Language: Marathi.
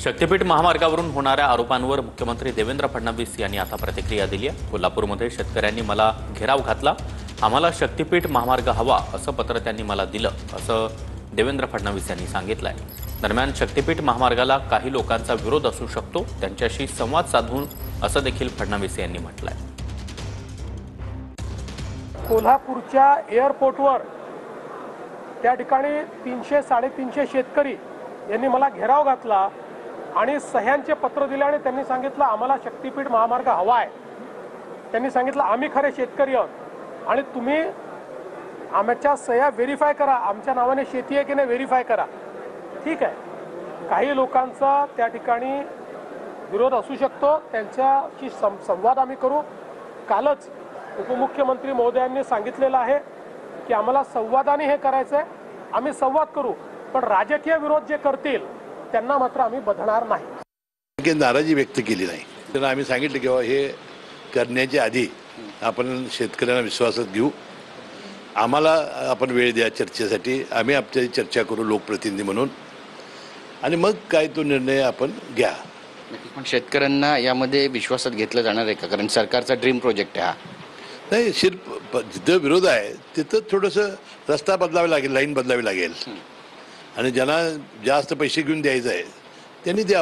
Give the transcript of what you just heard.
शक्तीपीठ महामार्गावरून होणाऱ्या आरोपांवर मुख्यमंत्री देवेंद्र फडणवीस यांनी आता प्रतिक्रिया दिली आहे। कोल्हापूरमध्ये शेतकऱ्यांनी मला घेराव घातला, आम्हाला शक्तीपीठ महामार्ग हवा असं पत्र त्यांनी मला दिलं असं देवेंद्र फडणवीस यांनी सांगितलं आहे। दरम्यान शक्तीपीठ महामार्गाला काही लोकांचा विरोध असू शकतो, त्यांच्याशी संवाद साधून असं देखील फडणवीस यांनी म्हटलं आहे। कोल्हापूरच्या एअरपोर्टवर त्या ठिकाणी 300-350 शेतकरी यांनी मला घेराव घातला आणि सह्यांचे पत्र दिले आणि त्यांनी सांगितलं आम्हाला शक्तीपीठ महामार्ग हवा आहे। त्यांनी सांगितलं आम्ही खरे शेतकरी आहोत आणि तुम्ही आमच्या सह्या व्हेरीफाय करा, आमच्या नावाने शेती आहे की नाही व्हेरीफाय करा। ठीक आहे, काही लोकांचा त्या ठिकाणी विरोध असू शकतो, त्यांच्याशी संवाद आम्ही करू। कालच उपमुख्यमंत्री महोदयांनी सांगितलेलं आहे की आम्हाला संवादाने हे करायचं आहे, आम्ही संवाद करू, पण राजकीय विरोध जे करतील त्यांना मात्र आम्ही बधणार नाही। नाराजी व्यक्त केली नाही, त्यांना आम्ही सांगितलं की हे करण्याच्या आधी आपण शेतकऱ्यांना विश्वासात घेऊ, आम्हाला आपण वेळ द्या चर्चेसाठी, आम्ही आपली चर्चा करू लोकप्रतिनिधी म्हणून आणि मग काय तो निर्णय आपण घ्या। पण शेतकऱ्यांना यामध्ये विश्वासात घेतलं जाणार आहे का? कारण सरकारचा ड्रीम प्रोजेक्ट आहे हा। नाही, जिथं विरोध आहे तिथं थोडंसं रस्ता बदलावा लागेल, लाईन बदलावी लागेल आणि ज्यांना जास्त पैसे घेऊन द्यायचं आहे त्यांनी द्या।